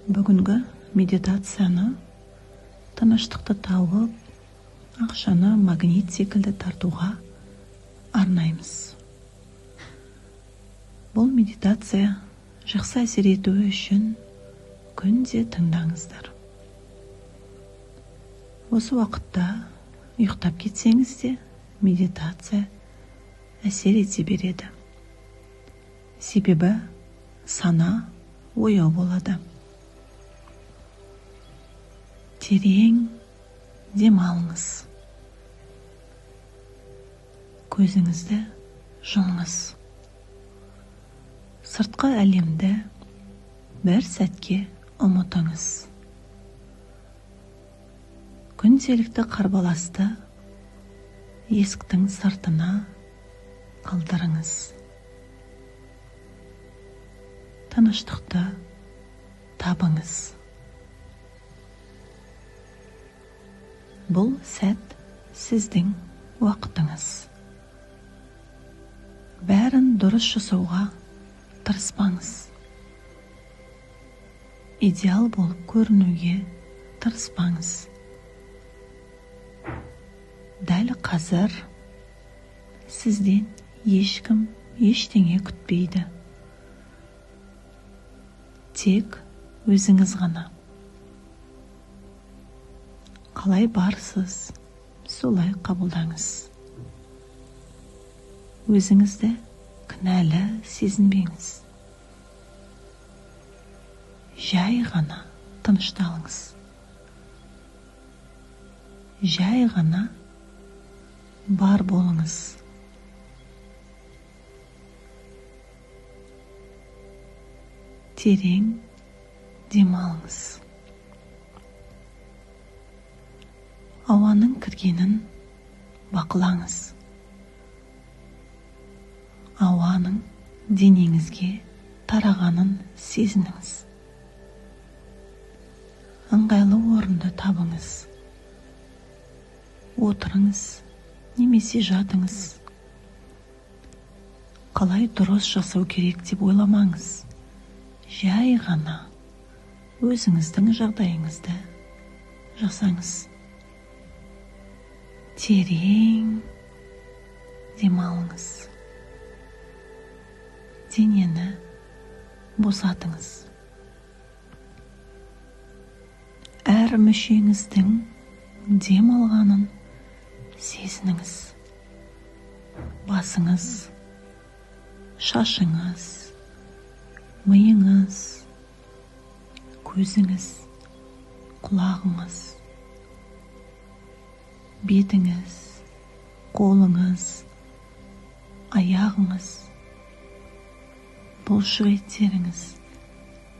Бүгінгі медитацияны тыныштықты тауып, ақшаны магнит секілді тартуға арнаймыз. Бұл медитация жақсы әсер етуі үшін күнде тыңдаңыздар. Осы уақытта ұйықтап кетсеңіз де медитация әсер ете береді. Себебі сана ояу болады. Терең демалыңыз. Көзіңізді жұмыңыз. Сыртқы әлемді бір сәтке ұмытыңыз. Күнделікті қарбаласты есіктің сыртына қалдырыңыз. Тыныштықты табыңыз. Бұл сәт сіздің уақытыңыз. Бәрін дұрыс жасауға тырыспаңыз. Идеал болып көрінуге тырыспаңыз. Дәл қазір сізден ешкім ештеңе күтпейді. Тек өзіңіз ғана. Қалай барсыз, солай қабылдаңыз. Өзіңізді кінәлі сезінбеңіз. Жай ғана тынышталыңыз. Жай ғана бар болыңыз. Терең демалыңыз. Ауаның кіргенін бақылаңыз. Ауаның денеңізге тарағанын сезініңіз. Ыңғайлы орынды табыңыз. Отырыңыз немесе жатыңыз. Қалай дұрыс жасау керек деп ойламаңыз. Жай ғана өзіңіздің жағдайыңызды жасаңыз. Терең демалыңыз. Денені босатыңыз. Әр мүшеңіздің дем алғанын сезініңіз. Басыңыз, шашыңыз, миыңыз, көзіңіз, құлағыңыз, бетіңіз, қолыңыз, аяғыңыз, бұлшық еттеріңіз,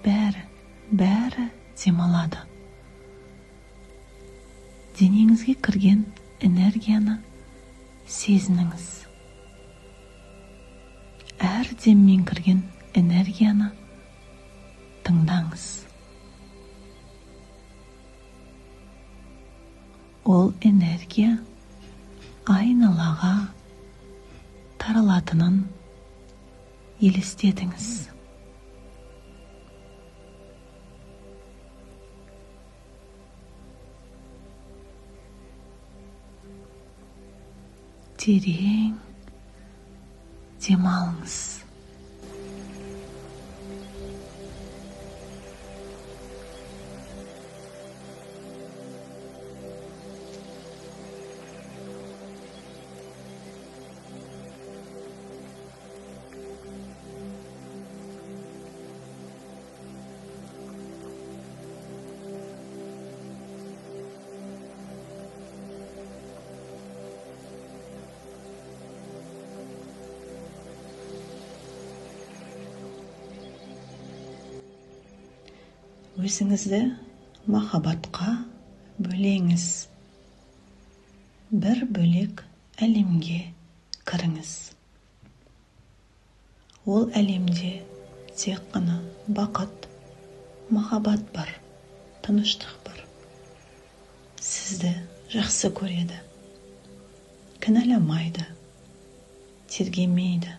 бәрі демалады. Денеңізге кірген энергияны сезініңіз. Әр деммен кірген энергияны тыңдаңыз. Ол энергия айналаға таралатынын елестетіңіз. Терең демалыңыз. Өзіңізді махаббатқа бөлеңіз. Бір бөлек әлемге кіріңіз. Ол әлемде тек қана бақыт, махаббат бар, тыныштық бар. Сізді жақсы көреді, кінәламайды, тергемейді.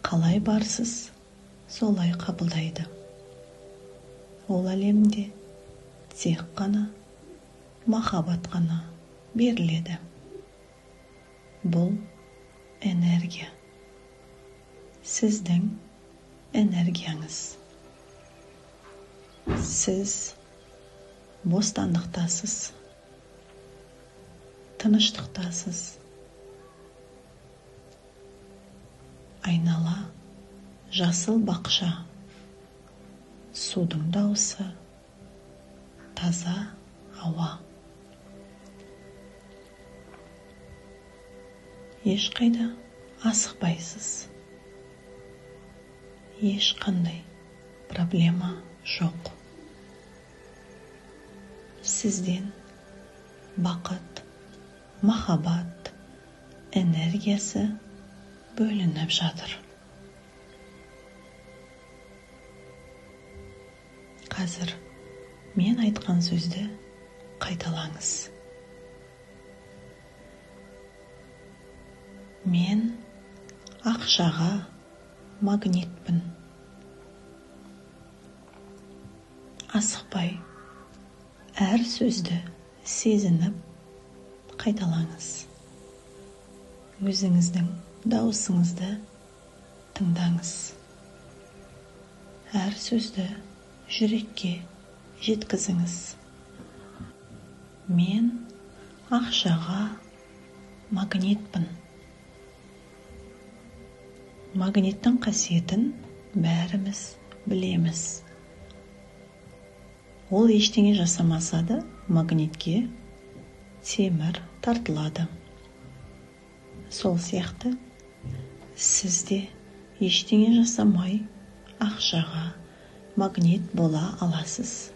Қалай барсыз, солай қабылдайды. ол әлемде тек қана махаббат қана беріледі. Бұл энергия. Сіздің энергияңыз. Сіз бостандықтасыз, тыныштықтасыз. Айнала жасыл бақша, судың дауысы, таза ауа. Ешқайда асықпайсыз. Ешқандай проблема жоқ. Сізден бақыт, махаббат энергиясы бөлініп жатыр. Қазір мен айтқан сөзді қайталаңыз. Мен ақшаға магнитпін. Асықпай, әр сөзді сезініп қайталаңыз. Өзіңіздің дауысыңызды тыңдаңыз. Әр сөзді жүрекке жеткізіңіз. Мен ақшаға магнитпін. Магниттің қасиетін бәріміз білеміз. Ол ештеңе жасамаса да магнитке темір тартылады. Сол сияқты сіз де ештеңе жасамай ақшаға магнит бола аласыз.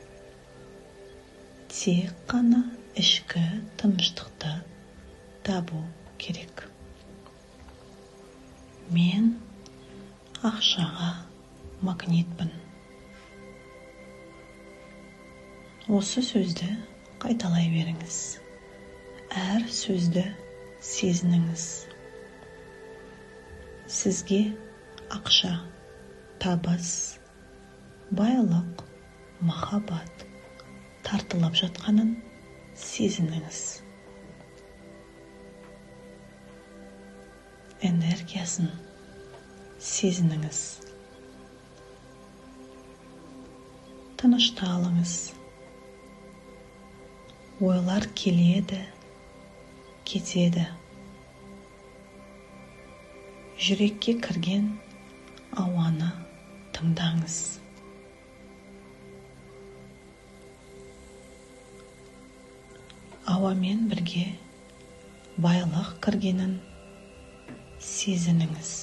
Тек қана ішкі тыныштықты табу керек. Мен ақшаға магнитпін. Осы сөзді қайталай беріңіз. Әр сөзді сезініңіз. Сізге ақша, табыс, байлық, махаббат тартылып жатқанын сезініңіз. Энергиясын сезініңіз. Тынышталыңыз. Ойлар келеді, кетеді. Жүрекке кірген ауаны тыңдаңыз. Ауамен бірге байлық кіргенін сезініңіз.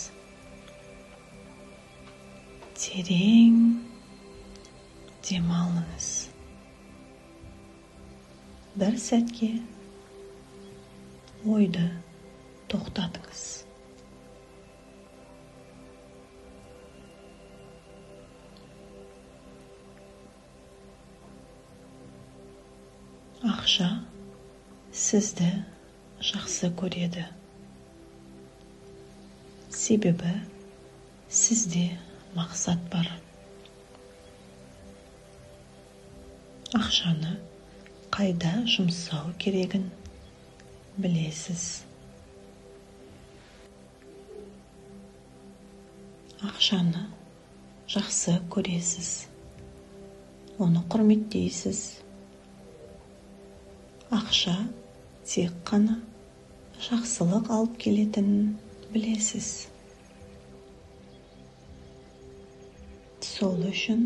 Терең демалыңыз. Бір сәтке ойды тоқтатыңыз. Ақша сізді жақсы көреді. Себебі сізде мақсат бар. Ақшаны қайда жұмсау керегін білесіз. Ақшаны жақсы көресіз. Оны құрметтейсіз. Ақша тек қана жақсылық алып келетінін білесіз. Сол үшін,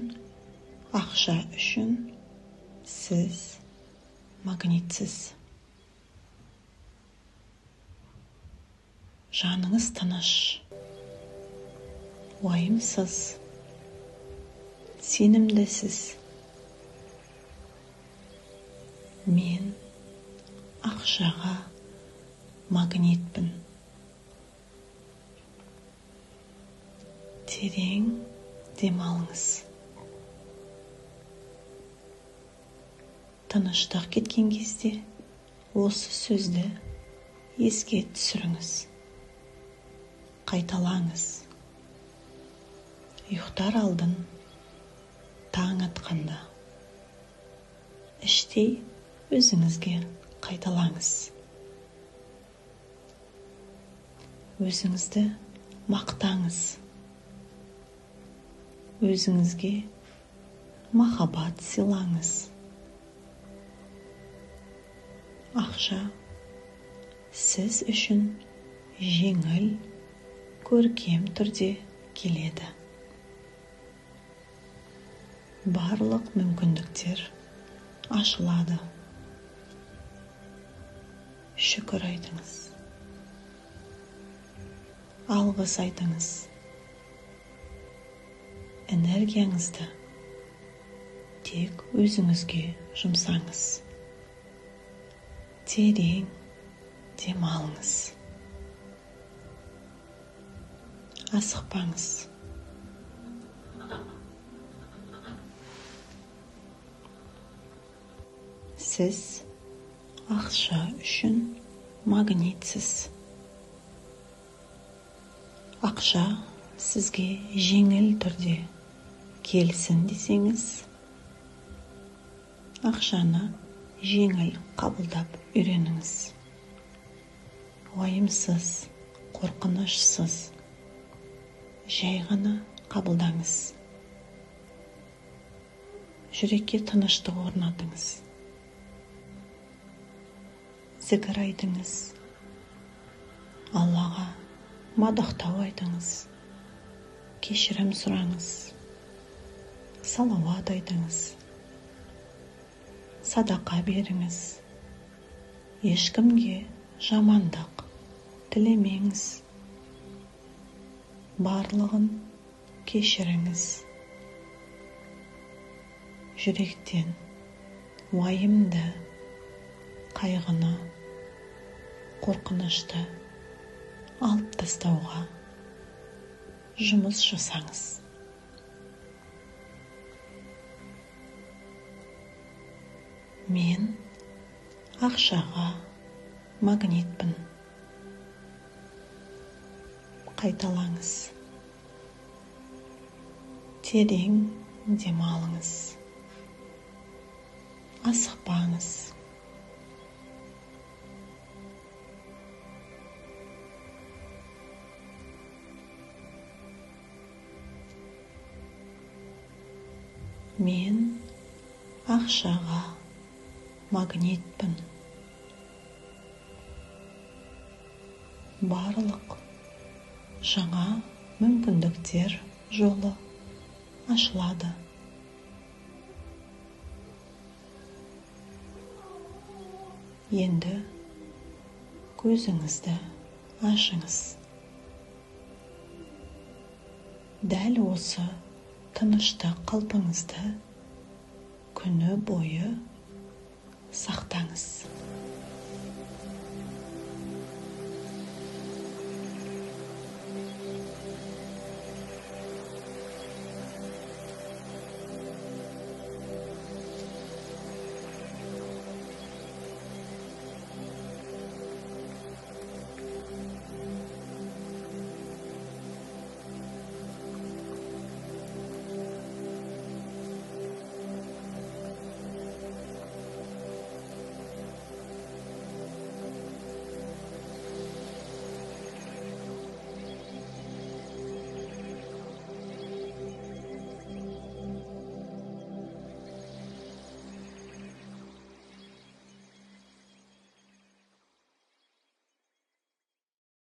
ақша үшін сіз магнитсіз. Жаныңыз тыныш, уайымсыз, сенімдісіз. Мен ақшаға магнитпін. Терең демалыңыз. Тыныштық кеткен кезде осы сөзді еске түсіріңіз. Қайталаңыз. Ұйықтар алдын таң атқанда. іштей өзіңізге қайталаңыз. Өзіңізді мақтаңыз. Өзіңізге махаббат сыйлаңыз. Ақша сіз үшін жеңіл, көркем түрде келеді. Барлық мүмкіндіктер ашылады. Шүкір айтыңыз. Алғыс айтыңыз. Энергияңызды тек өзіңізге жұмсаңыз. Терең демалыңыз. Асықпаңыз. Сіз ақша үшін магнитсіз. Ақша сізге жеңіл түрде келсін десеңіз, ақшаны жеңіл қабылдап үйреніңіз. Уайымсыз, қорқынышсыз, жай ғана қабылдаңыз. Жүрекке тыныштық орнатыңыз. Зікір айтыңыз. Аллаға мадақтау айтыңыз. Кешірім сұраңыз. Салауат айтыңыз. Садақа беріңіз. Ешкімге жамандық тілемеңіз. Барлығын кешіріңіз. Жүректен уайымды, қайғыны, қорқынышты алып тастауға жұмыс жасаңыз. Мен ақшаға магнитпін. Қайталаңыз. Терең демалыңыз. Асықпаңыз. Мен ақшаға магнитпін. Барлық жаңа мүмкіндіктер жолы ашылады. Енді көзіңізді ашыңыз. Дәл осы тыныштық қалпыңызды күні бойы сақтаңыз.